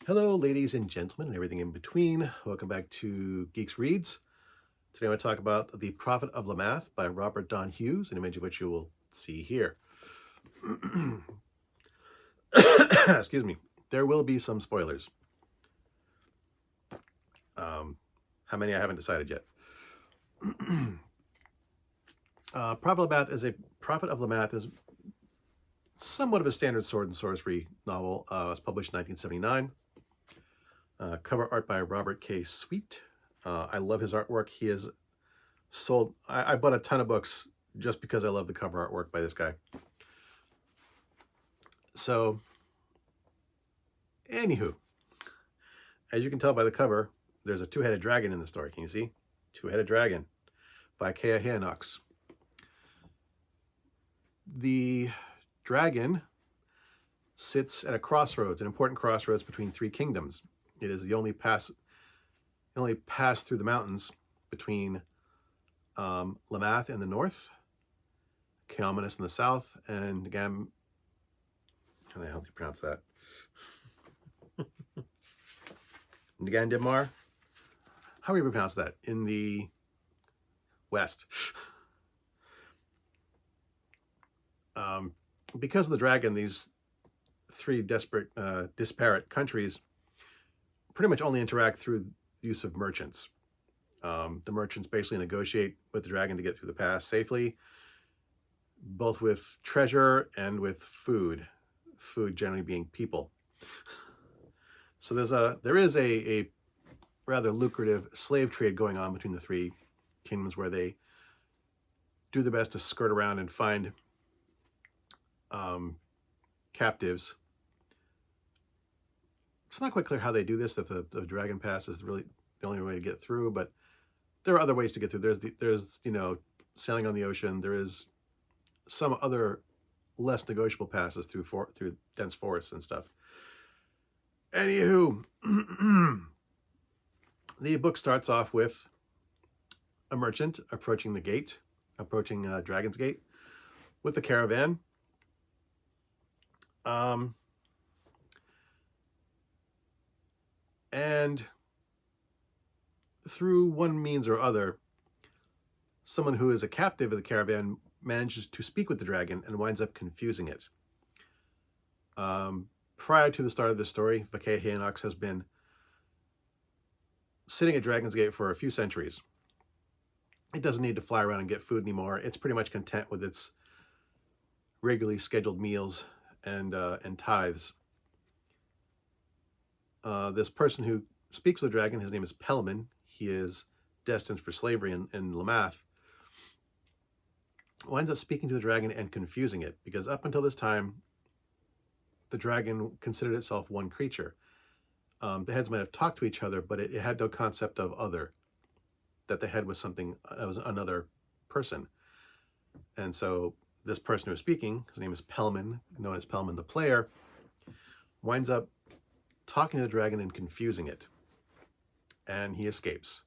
Hello, ladies and gentlemen, and everything in between. Welcome back to GEEXX Reads. Today I want to talk about The Prophet of Lamath by Robert Don Hughes, an image of which you will see here. Excuse me. There will be some spoilers. How many I haven't decided yet. Prophet of Lamath is somewhat of a standard sword and sorcery novel. It was published in 1979. Cover art by Robert K. Sweet. I love his artwork. He is sold. I bought a ton of books just because I love the cover artwork by this guy. So, anywho, as you can tell by the cover, there's a two-headed dragon in the story. Can you see? Two-headed dragon by GEEXX. The dragon sits at a crossroads, an important crossroads between three kingdoms. It is the only pass through the mountains between Lamath in the north, Keominus in the south, and how the hell do you pronounce that? Ngandimar? How do you pronounce that? In the west. Because of the dragon, these three disparate countries pretty much only interact through the use of merchants. The merchants basically negotiate with the dragon to get through the pass safely, both with treasure and with food generally being people. So there is a rather lucrative slave trade going on between the three kingdoms, where they do their best to skirt around and find captives. It's not quite clear how they do this, that the dragon pass is really the only way to get through, but there are other ways to get through. There's sailing on the ocean. There is some other less negotiable passes through dense forests and stuff. Anywho, the book starts off with a merchant approaching Dragon's Gate with a caravan. And through one means or other, someone who is a captive of the caravan manages to speak with the dragon and winds up confusing it. Prior to the start of the story, GEEXX has been sitting at Dragon's Gate for a few centuries. It doesn't need to fly around and get food anymore. It's pretty much content with its regularly scheduled meals and tithes. This person who speaks with the dragon, his name is Pelman. He is destined for slavery in Lamath. Winds up speaking to the dragon and confusing it, because up until this time, the dragon considered itself one creature. The heads might have talked to each other, but it had no concept of other, that the head was something, was another person. And so this person who is speaking, his name is Pelman, known as Pelman the player, winds up talking to the dragon and confusing it. And he escapes.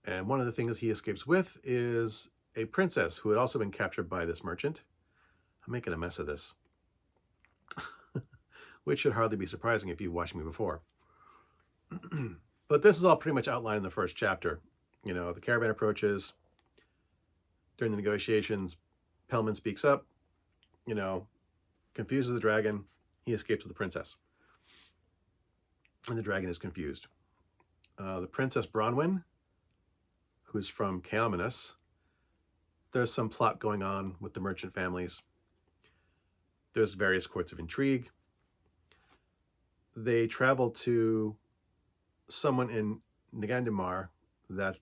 And one of the things he escapes with is a princess who had also been captured by this merchant. I'm making a mess of this, which should hardly be surprising if you've watched me before. But this is all pretty much outlined in the first chapter. The caravan approaches. During the negotiations, Pelman speaks up, confuses the dragon. He escapes with the princess. And the dragon is confused. The Princess Bronwyn, who's from Keominus, there's some plot going on with the merchant families. There's various courts of intrigue. They travel to someone in Ngandimar that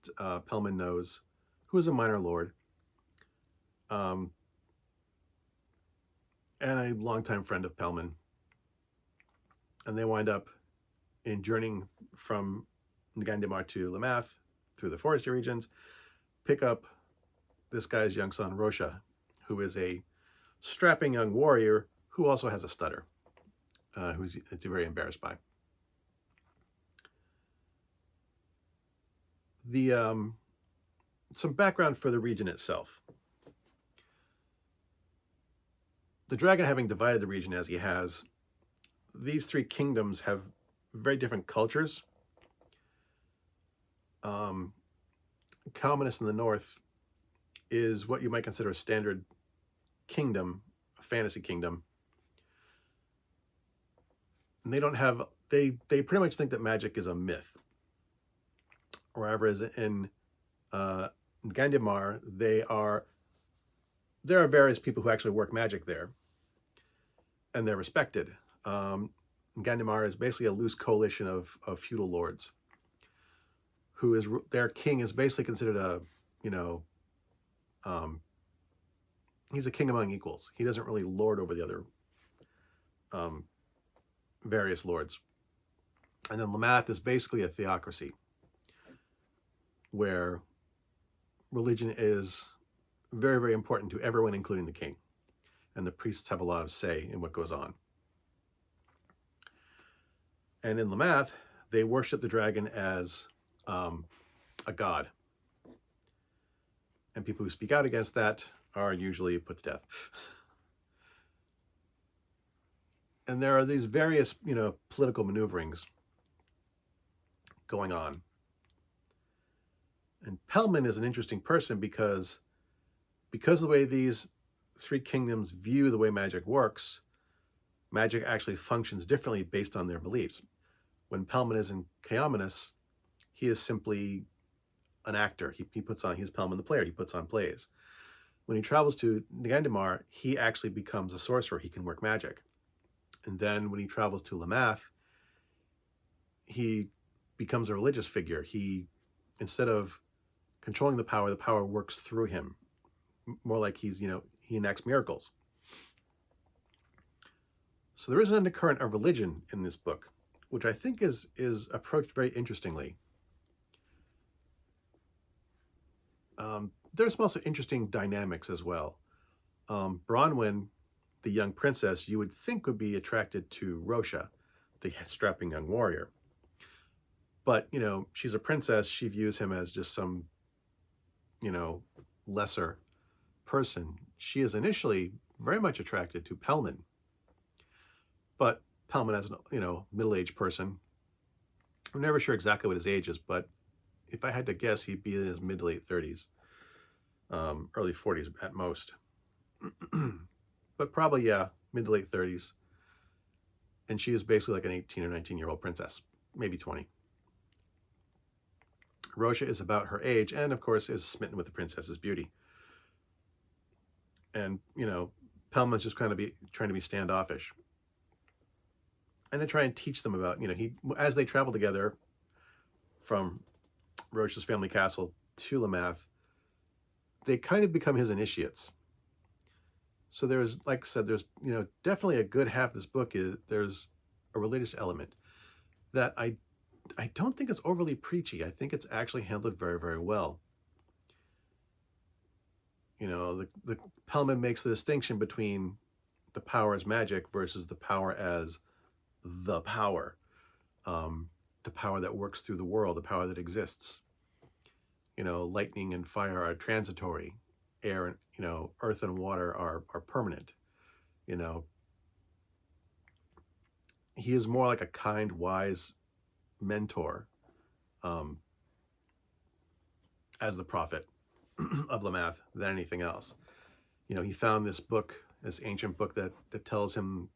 Pelman knows, who is a minor lord, and a longtime friend of Pelman. And they wind up in journeying from Ngandimar to Lamath through the foresty regions, pick up this guy's young son, Rosha, who is a strapping young warrior who also has a stutter, who's very embarrassed by. Some background for the region itself. The dragon having divided the region as he has, these three kingdoms have very different cultures. Um, Calmness in the north is what you might consider a standard kingdom, a fantasy kingdom. And they don't have they pretty much think that magic is a myth. Whereas in Gandamar, there are various people who actually work magic there, and they're respected. Gandamar is basically a loose coalition of feudal lords, who is their king is basically considered a, you know, um, he's a king among equals. He doesn't really lord over the other um, various lords. And then Lamath is basically a theocracy, where religion is very, very important to everyone, including the king. And the priests have a lot of say in what goes on. And in Lamath, they worship the dragon as a god. And people who speak out against that are usually put to death. And there are these various, political maneuverings going on. And Pellman is an interesting person because of the way these three kingdoms view the way magic works, magic actually functions differently based on their beliefs. When Pellman is in Chaominus, he is simply an actor. He's Pellman the player. He puts on plays. When he travels to Gandamar, he actually becomes a sorcerer. He can work magic. And then when he travels to Lamath, he becomes a religious figure. Instead of controlling the power works through him. More like he enacts miracles. So there is an undercurrent of religion in this book, which I think is approached very interestingly. There's some also interesting dynamics as well. Bronwyn, the young princess, you would think would be attracted to Rosha, the strapping young warrior. But, she's a princess. She views him as just some, lesser person. She is initially very much attracted to Pellman. But Pellman, as a middle-aged person, I'm never sure exactly what his age is, but if I had to guess, he'd be in his mid to late 30s, early 40s at most. But probably, yeah, mid to late 30s. And she is basically like an 18 or 19-year-old princess, maybe 20. Rosha is about her age and, of course, is smitten with the princess's beauty. And, Pellman's just kind of trying to be standoffish. And they try and teach them about, as they travel together from Rosha's family castle to Lamath, they kind of become his initiates. So there's, like I said, there's, definitely a good half of this book there's a religious element that I don't think it's overly preachy. I think it's actually handled very, very well. The Pellman makes the distinction between the power as magic versus the power as the power that works through the world, the power that exists. Lightning and fire are transitory. Air and, earth and water are permanent. He is more like a kind, wise mentor as the prophet of Lamath than anything else. He found this book, this ancient book that tells him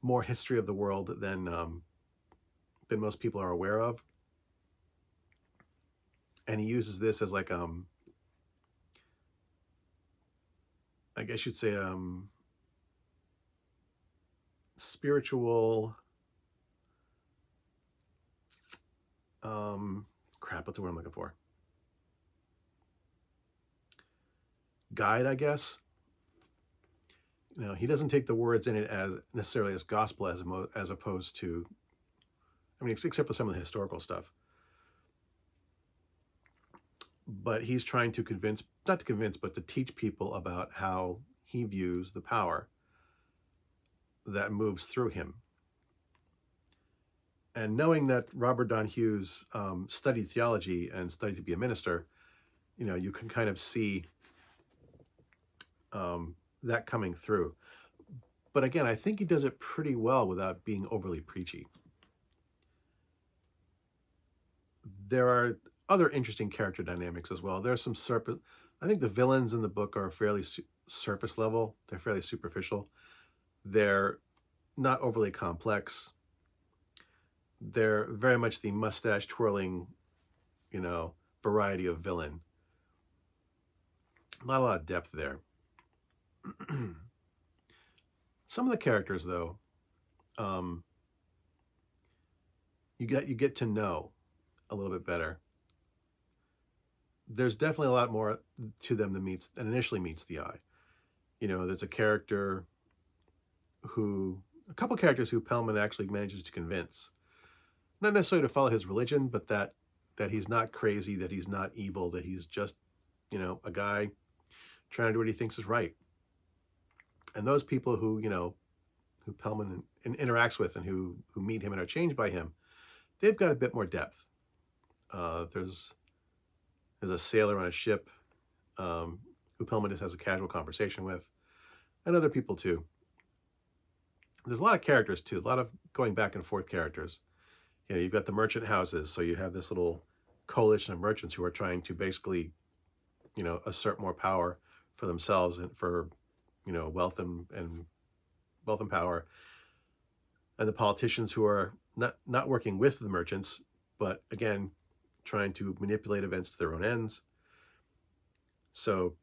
more history of the world than most people are aware of. And he uses this as like, I guess you'd say, spiritual, what's the word I'm looking for? Guide, I guess. He doesn't take the words in it as necessarily as gospel as opposed to, except for some of the historical stuff. But he's trying to not to convince, but to teach people about how he views the power that moves through him. And knowing that Robert Don Hughes studied theology and studied to be a minister, you can kind of see that coming through. But again, I think he does it pretty well without being overly preachy. There are other interesting character dynamics as well. There's some surface. I think the villains in the book are fairly surface level. They're fairly superficial. They're not overly complex. They're very much the mustache twirling, variety of villain. Not a lot of depth there. Some of the characters, though, you get to know a little bit better. There's definitely a lot more to them than initially meets the eye. There's a couple characters who Pellman actually manages to convince, not necessarily to follow his religion, but that he's not crazy, that he's not evil, that he's just, a guy trying to do what he thinks is right. And those people who Pellman interacts with and who meet him and are changed by him, they've got a bit more depth. There's a sailor on a ship who Pellman just has a casual conversation with, and other people too. There's a lot of characters too, a lot of going back and forth characters. You've got the merchant houses, so you have this little coalition of merchants who are trying to basically, assert more power for themselves and for, wealth and power. And the politicians who are not working with the merchants, but again, trying to manipulate events to their own ends. So,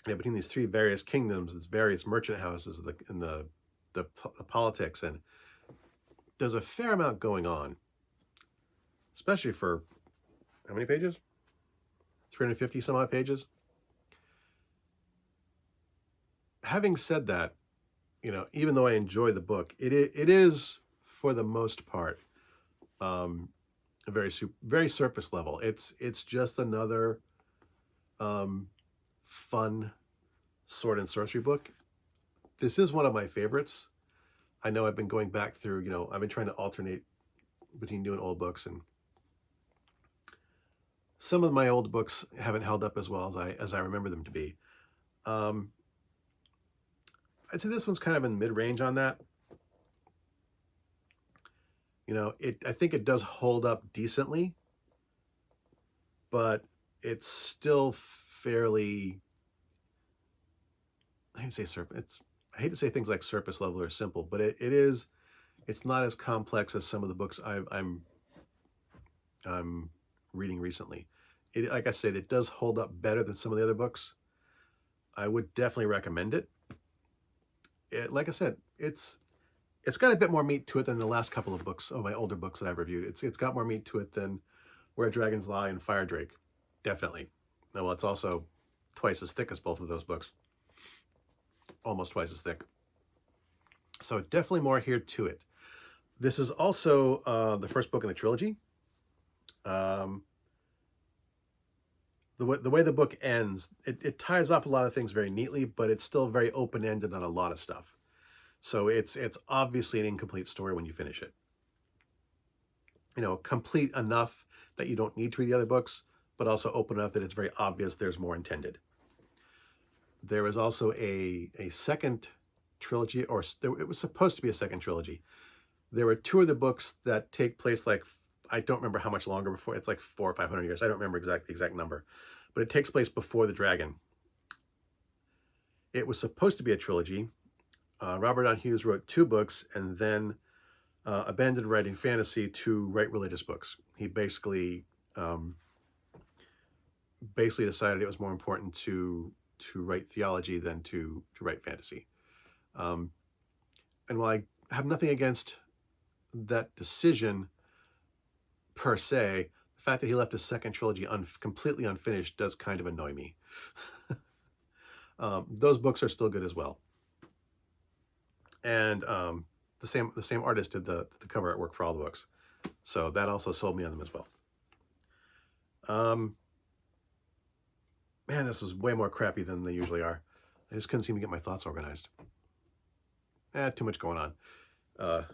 between these three various kingdoms, these various merchant houses, and the politics, and there's a fair amount going on, especially for how many pages? 350 some odd pages. Having said that, even though I enjoy the book, it is for the most part a very surface level. It's just another fun sword and sorcery book. This is one of my favorites. I know I've been going back through, I've been trying to alternate between new and old books, and some of my old books haven't held up as well as I remember them to be. I'd say this one's kind of in mid-range on that. I think it does hold up decently, but it's still fairly, I hate to say things like surface level or simple, but it's not as complex as some of the books I'm reading recently. Like I said, it does hold up better than some of the other books. I would definitely recommend it. Like I said, it's got a bit more meat to it than the last couple of books of my older books that I've reviewed. It's got more meat to it than Where Dragons Lie and Fire Drake, definitely. Well, it's also twice as thick as both of those books, almost twice as thick. So definitely more here to it. This is also the first book in a trilogy. The way the book ends, it ties off a lot of things very neatly, but it's still very open-ended on a lot of stuff. So it's obviously an incomplete story when you finish it. Complete enough that you don't need to read the other books, but also open enough that it's very obvious there's more intended. There is also a second trilogy, or it was supposed to be a second trilogy. There were two of the books that take place I don't remember how much longer before. It's like 400 or 500 years. I don't remember the exact number, but it takes place before the dragon. It was supposed to be a trilogy. Robert Don Hughes wrote 2 books and then abandoned writing fantasy to write religious books. He basically decided it was more important to write theology than to write fantasy. And while I have nothing against that decision per se, the fact that he left his second trilogy completely unfinished does kind of annoy me. Those books are still good as well. And the same artist did the cover artwork for all the books, so that also sold me on them as well. Man, this was way more crappy than they usually are. I just couldn't seem to get my thoughts organized. Too much going on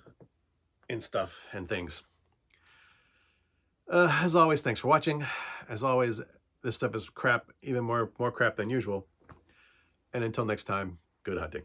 in stuff and things. As always, thanks for watching. As always, this stuff is crap, even more crap than usual. And until next time, good hunting.